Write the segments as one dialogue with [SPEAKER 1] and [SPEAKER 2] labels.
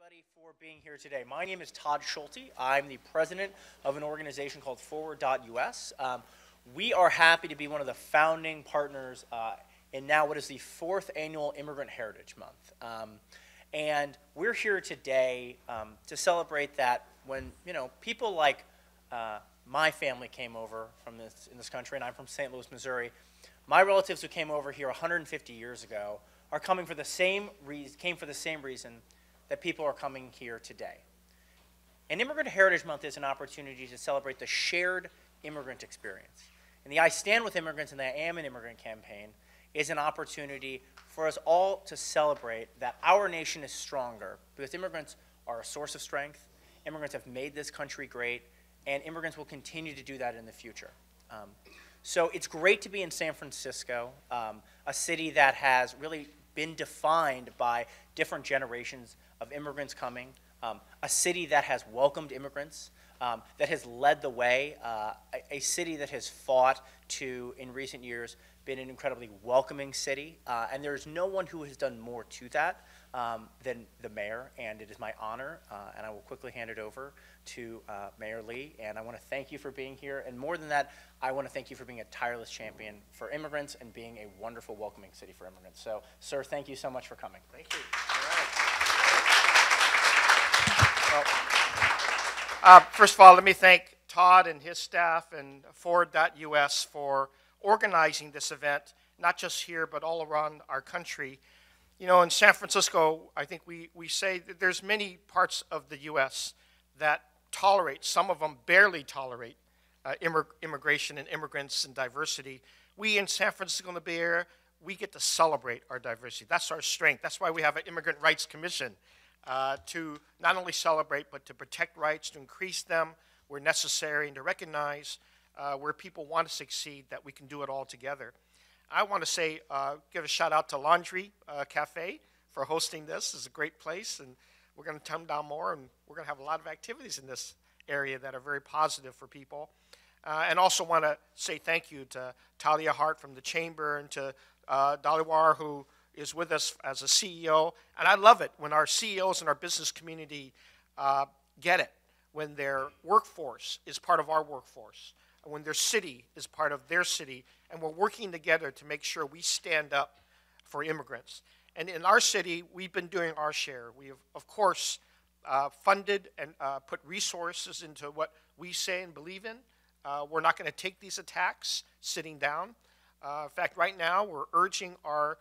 [SPEAKER 1] everybody for being here today. My name is Todd Schulte. I'm the president of an organization called Forward.us. We are happy to be one of the founding partners in now what is the fourth annual Immigrant Heritage Month. And we're here today to celebrate that when, people like my family came over in this country, and I'm from St. Louis, Missouri. My relatives who came over here 150 years ago are coming for the same reason that people are coming here today. And Immigrant Heritage Month is an opportunity to celebrate the shared immigrant experience. And the I Stand With Immigrants and the I Am an Immigrant campaign is an opportunity for us all to celebrate that our nation is stronger because immigrants are a source of strength, immigrants have made this country great, and immigrants will continue to do that in the future. So it's great to be in San Francisco, a city that has really been defined by different generations of immigrants coming, a city that has welcomed immigrants, that has led the way, a city that has fought to, in recent years, been an incredibly welcoming city. And there's no one who has done more to that than the mayor, and it is my honor, and I will quickly hand it over to Mayor Lee, and I want to thank you for being here, and more than that, I want to thank you for being a tireless champion for immigrants and being a wonderful, welcoming city for immigrants. So, sir, thank you so much for coming.
[SPEAKER 2] Thank you. All right. First of all, let me thank Todd and his staff and Forward.us for organizing this event, not just here, but all around our country. In San Francisco, I think we say that there's many parts of the U.S. that tolerate, some of them barely tolerate, immigration and immigrants and diversity. We in San Francisco and the Bay Area, we get to celebrate our diversity. That's our strength. That's why we have an Immigrant Rights Commission to not only celebrate, but to protect rights, to increase them where necessary, and to recognize where people want to succeed, that we can do it all together. I want to say, give a shout out to Laundry Cafe for hosting this. It's a great place, and we're going to come down more, and we're going to have a lot of activities in this area that are very positive for people. And also want to say thank you to Talia Hart from the Chamber, and to Daliwar, who is with us as a CEO. And I love it when our CEOs and our business community get it, when their workforce is part of our workforce, and when their city is part of their city, and we're working together to make sure we stand up for immigrants. And in our city, we've been doing our share. We have, of course, funded and put resources into what we say and believe in. We're not going to take these attacks sitting down. In fact, right now, we're urging our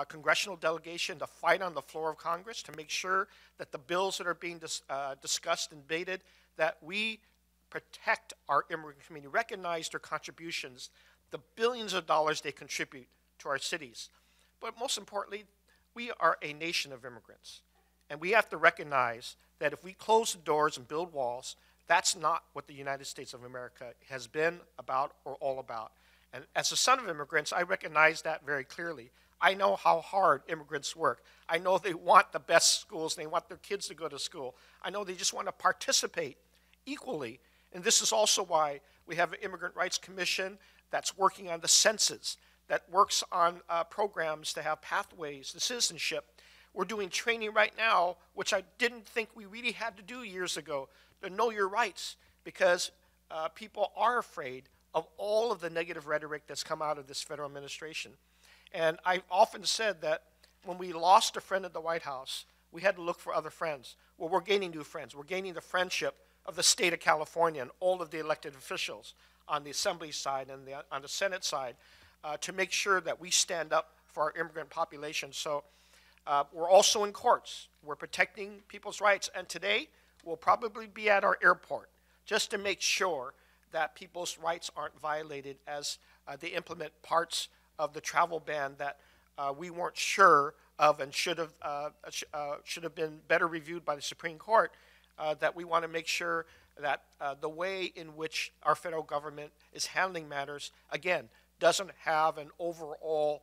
[SPEAKER 2] congressional delegation to fight on the floor of Congress to make sure that the bills that are being discussed and debated, that we protect our immigrant community, recognize their contributions, the billions of dollars they contribute to our cities. But most importantly, we are a nation of immigrants. And we have to recognize that if we close the doors and build walls, that's not what the United States of America has been about or all about. And as a son of immigrants, I recognize that very clearly. I know how hard immigrants work. I know they want the best schools, and they want their kids to go to school. I know they just want to participate equally. And this is also why we have an Immigrant Rights Commission that's working on the census, that works on programs to have pathways to citizenship. We're doing training right now, which I didn't think we really had to do years ago, to know your rights, because people are afraid of all of the negative rhetoric that's come out of this federal administration. And I've often said that when we lost a friend at the White House, we had to look for other friends. Well, we're gaining new friends. We're gaining the friendship of the state of California and all of the elected officials on the Assembly side and on the Senate side to make sure that we stand up for our immigrant population. So we're also in courts. We're protecting people's rights. And today, we'll probably be at our airport just to make sure that people's rights aren't violated as they implement parts of the travel ban that we weren't sure of and should have been better reviewed by the Supreme Court, that we want to make sure that the way in which our federal government is handling matters, again, doesn't have an overall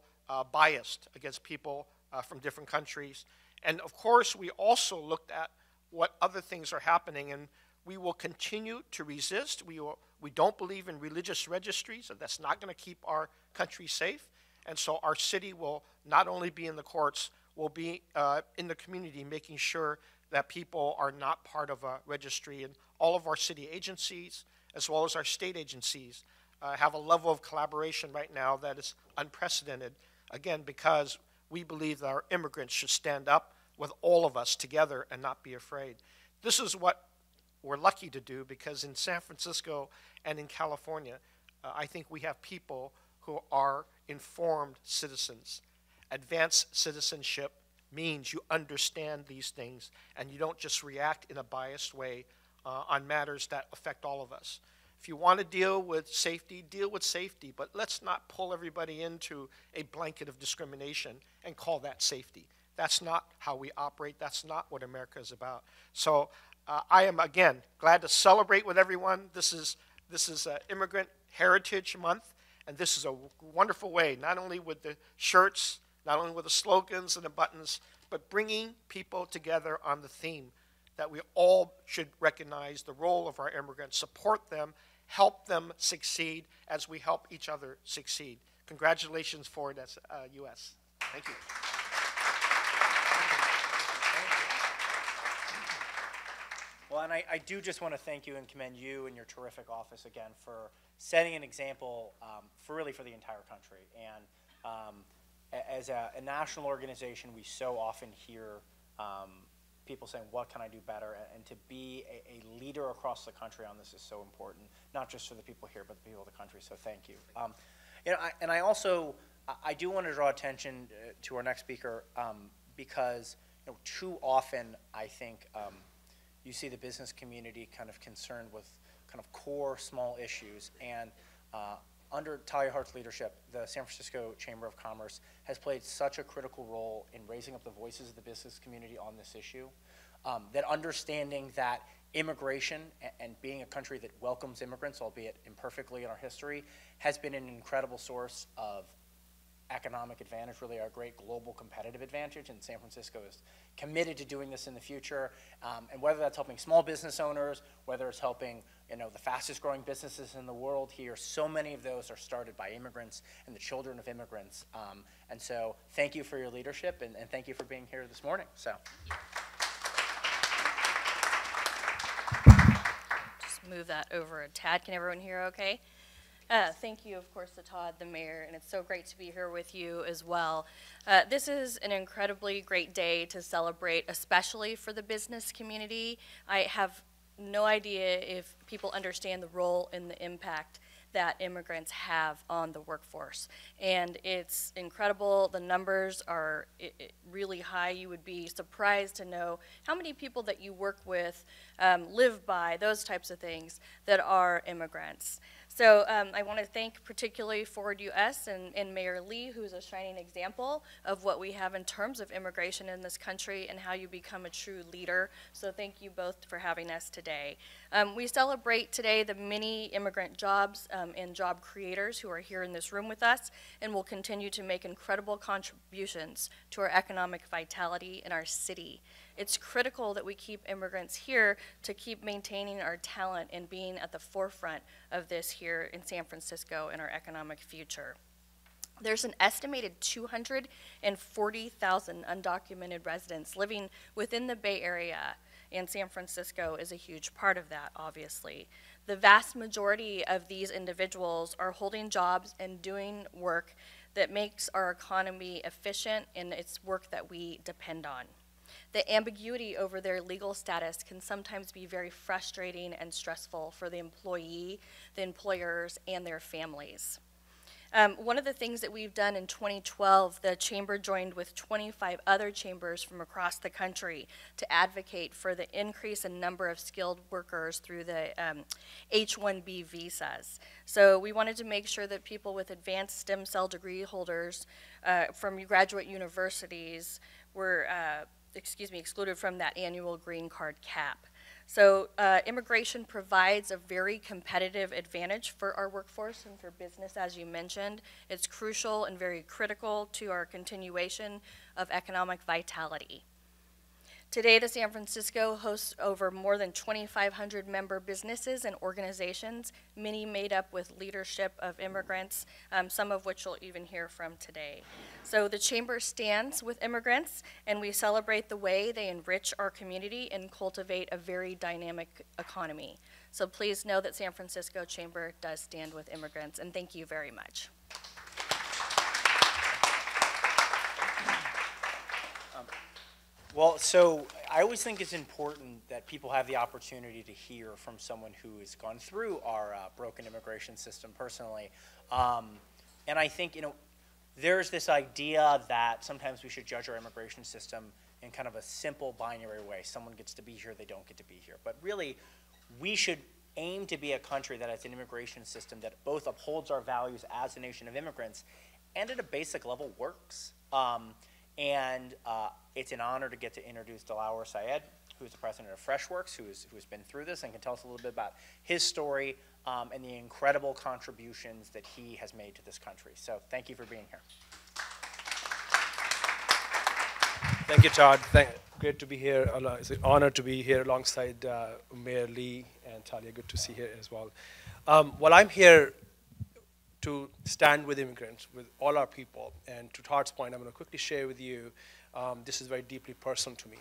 [SPEAKER 2] bias against people from different countries. And of course, we also looked at what other things are happening, and we will continue to resist. We don't believe in religious registries, and that's not going to keep our country safe. And so our city will not only be in the courts, will be in the community making sure that people are not part of a registry. And all of our city agencies, as well as our state agencies, have a level of collaboration right now that is unprecedented, again, because we believe that our immigrants should stand up with all of us together and not be afraid. This is what we're lucky to do, because in San Francisco and in California, I think we have people who are informed citizens. Advanced citizenship means you understand these things and you don't just react in a biased way on matters that affect all of us. If you want to deal with safety, but let's not pull everybody into a blanket of discrimination and call that safety. That's not how we operate. That's not what America is about. So I am, again, glad to celebrate with everyone. This is Immigrant Heritage Month, and this is a wonderful way, not only with the shirts, not only with the slogans and the buttons, but bringing people together on the theme that we all should recognize the role of our immigrants, support them, help them succeed as we help each other succeed. Congratulations, Ford US. Thank you.
[SPEAKER 1] Well, and I do just want to thank you and commend you and your terrific office again for setting an example for the entire country. And as a national organization, we so often hear people saying, what can I do better? And to be a leader across the country on this is so important, not just for the people here, but the people of the country. So thank you. I do want to draw attention to our next speaker because too often I think you see the business community kind of concerned with kind of core small issues, and under Talia Hart's leadership, the San Francisco Chamber of Commerce has played such a critical role in raising up the voices of the business community on this issue, that understanding that immigration and being a country that welcomes immigrants, albeit imperfectly in our history, has been an incredible source of economic advantage, really our great global competitive advantage, and San Francisco is committed to doing this in the future. And whether that's helping small business owners, whether it's helping the fastest growing businesses in the world here, so many of those are started by immigrants and the children of immigrants. And so thank you for your leadership, and thank you for being here this morning. So.
[SPEAKER 3] Just move that over a tad. Can everyone hear okay? Thank you, of course, to Todd, the mayor, and it's so great to be here with you as well. This is an incredibly great day to celebrate, especially for the business community. I have no idea if people understand the role and the impact that immigrants have on the workforce. And it's incredible. The numbers are really high. You would be surprised to know how many people that you work with, live by, those types of things, that are immigrants. So I want to thank particularly Ford US and Mayor Lee, who's a shining example of what we have in terms of immigration in this country and how you become a true leader. So thank you both for having us today. We celebrate today the many immigrant jobs and job creators who are here in this room with us and will continue to make incredible contributions to our economic vitality in our city. It's critical that we keep immigrants here to keep maintaining our talent and being at the forefront of this here in San Francisco and our economic future. There's an estimated 240,000 undocumented residents living within the Bay Area, and San Francisco is a huge part of that, obviously. The vast majority of these individuals are holding jobs and doing work that makes our economy efficient, and it's work that we depend on. The ambiguity over their legal status can sometimes be very frustrating and stressful for the employee, the employers, and their families. One of the things that we've done in 2012, the Chamber joined with 25 other chambers from across the country to advocate for the increase in number of skilled workers through the H-1B visas. So we wanted to make sure that people with advanced stem cell degree holders from graduate universities were excluded from that annual green card cap. So immigration provides a very competitive advantage for our workforce and for business, as you mentioned. It's crucial and very critical to our continuation of economic vitality. Today, the San Francisco hosts over more than 2,500 member businesses and organizations, many made up with leadership of immigrants, some of which you'll even hear from today. So the Chamber stands with immigrants, and we celebrate the way they enrich our community and cultivate a very dynamic economy. So please know that San Francisco Chamber does stand with immigrants, and thank you very much.
[SPEAKER 1] Well, so I always think it's important that people have the opportunity to hear from someone who has gone through our broken immigration system personally. And I think, there's this idea that sometimes we should judge our immigration system in kind of a simple binary way. Someone gets to be here, they don't get to be here. But really, we should aim to be a country that has an immigration system that both upholds our values as a nation of immigrants and at a basic level works. It's an honor to get to introduce Delaware Syed, who's the president of Freshworks, who's been through this and can tell us a little bit about his story and the incredible contributions that he has made to this country. So thank you for being here.
[SPEAKER 4] Thank you, Todd. Great to be here. It's an honor to be here alongside Mayor Lee and Talia. Good to see you here as well. Well, I'm here to stand with immigrants, with all our people. And to Todd's point, I'm going to quickly share with you, this is very deeply personal to me,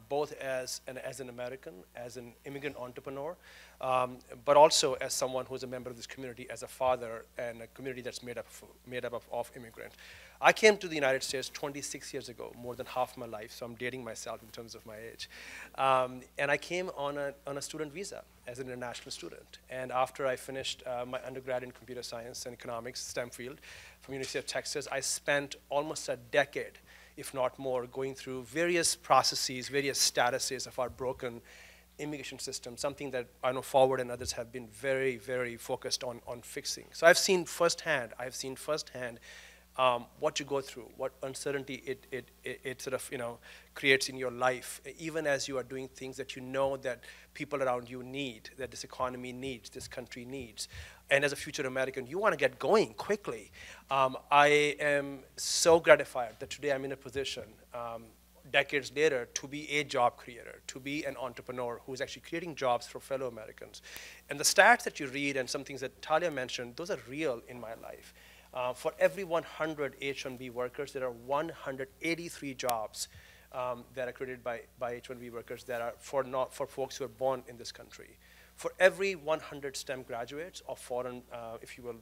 [SPEAKER 4] both as an American, as an immigrant entrepreneur, but also as someone who's a member of this community, as a father, and a community that's made up of immigrants. I came to the United States 26 years ago, more than half my life, so I'm dating myself in terms of my age. And I came on a student visa as an international student. And after I finished my undergrad in computer science and economics, STEM field, from University of Texas, I spent almost a decade, if not more, going through various processes, various statuses of our broken immigration system, something that I know Forward and others have been very, very focused on fixing. So I've seen firsthand what you go through, what uncertainty it sort of creates in your life, even as you are doing things that you know that people around you need, that this economy needs, this country needs. And as a future American, you want to get going quickly. I am so gratified that today I'm in a position, decades later, to be a job creator, to be an entrepreneur who is actually creating jobs for fellow Americans. And the stats that you read and some things that Talia mentioned, those are real in my life. For every 100 H-1B workers, there are 183 jobs that are created by H-1B workers that are for folks who are born in this country. For every 100 STEM graduates of foreign, if you will,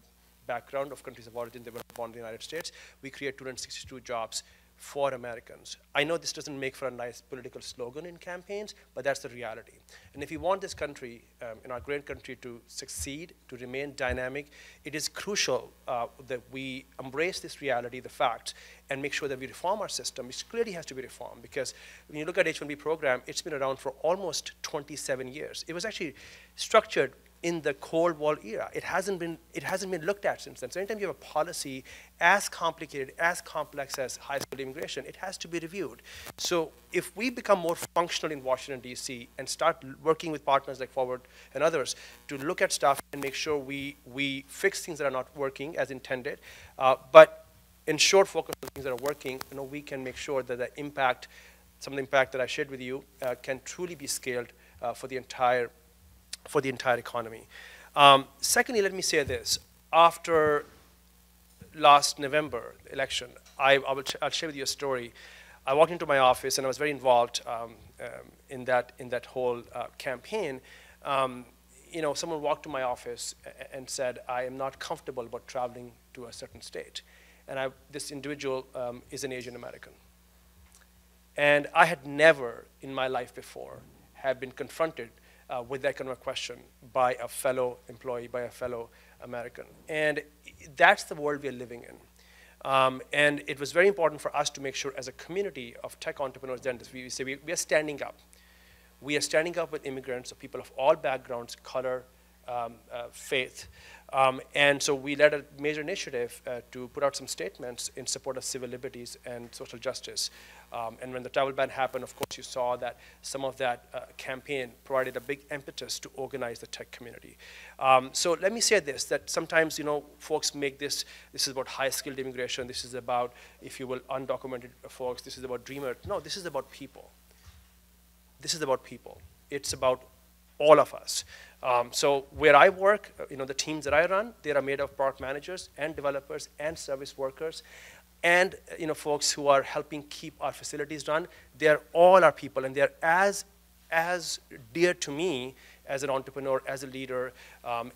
[SPEAKER 4] background of countries of origin that were born in the United States, we create 262 jobs for Americans. I know this doesn't make for a nice political slogan in campaigns, but that's the reality. And if we want this country, in our great country, to succeed, to remain dynamic, it is crucial that we embrace this reality, the facts, and make sure that we reform our system, which clearly has to be reformed. Because when you look at H-1B program, it's been around for almost 27 years. It was actually structured in the Cold War era. It hasn't been looked at since then. So anytime you have a policy as complicated, as complex as high-skilled immigration, it has to be reviewed. So if we become more functional in Washington, D.C., and start working with partners like Forward and others to look at stuff and make sure we fix things that are not working as intended, but ensure focus on things that are working, we can make sure that the impact, some of the impact that I shared with you, can truly be scaled for the entire economy. Secondly, let me say this. After last November election, I'll share with you a story. I walked into my office, and I was very involved in that whole campaign. Someone walked to my office and said, I am not comfortable about traveling to a certain state. And this individual is an Asian American. And I had never in my life before have been confronted with that kind of a question by a fellow employee, by a fellow American. And that's the world we're living in. And it was very important for us to make sure as a community of tech entrepreneurs, then we say we are standing up. We are standing up with immigrants, of people of all backgrounds, color, faith. And so we led a major initiative to put out some statements in support of civil liberties and social justice. And when the travel ban happened, of course, you saw that some of that campaign provided a big impetus to organize the tech community. So let me say this, that sometimes, folks make this is about high-skilled immigration, this is about, if you will, undocumented folks, this is about dreamers. No, this is about people. this is about people. It's about all of us. So where I work, the teams that I run, they are made of product managers and developers and service workers and folks who are helping keep our facilities run. They're all our people, and they're as dear to me as an entrepreneur, as a leader,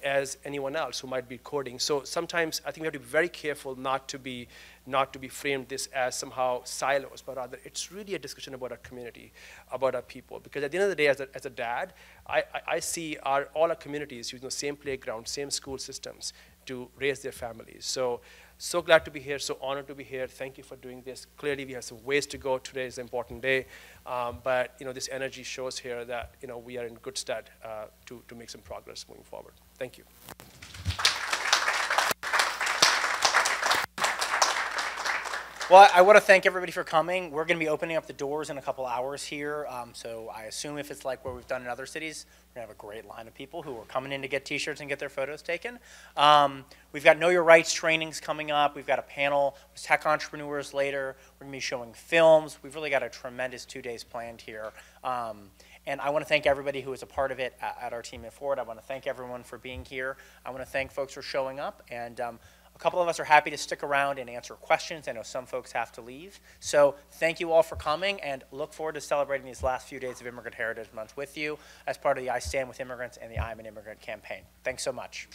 [SPEAKER 4] as anyone else who might be coding. So sometimes I think we have to be very careful not to be framed this as somehow silos, but rather it's really a discussion about our community, about our people. Because at the end of the day, as a dad, I see all our communities using the same playground, same school systems to raise their families. So glad to be here, so honored to be here. Thank you for doing this. Clearly, we have some ways to go. Today is an important day, but this energy shows here that we are in good stead to make some progress moving forward. Thank you.
[SPEAKER 1] Well, I want to thank everybody for coming. We're going to be opening up the doors in a couple hours here, so I assume if it's like what we've done in other cities, we're going to have a great line of people who are coming in to get T-shirts and get their photos taken. We've got Know Your Rights trainings coming up. We've got a panel with tech entrepreneurs later. We're going to be showing films. We've really got a tremendous 2 days planned here. And I want to thank everybody who was a part of it at our team at Ford. I want to thank everyone for being here. I want to thank folks for showing up. And a couple of us are happy to stick around and answer questions. I know some folks have to leave. So thank you all for coming, and look forward to celebrating these last few days of Immigrant Heritage Month with you as part of the I Stand With Immigrants and the I'm an Immigrant campaign. Thanks so much.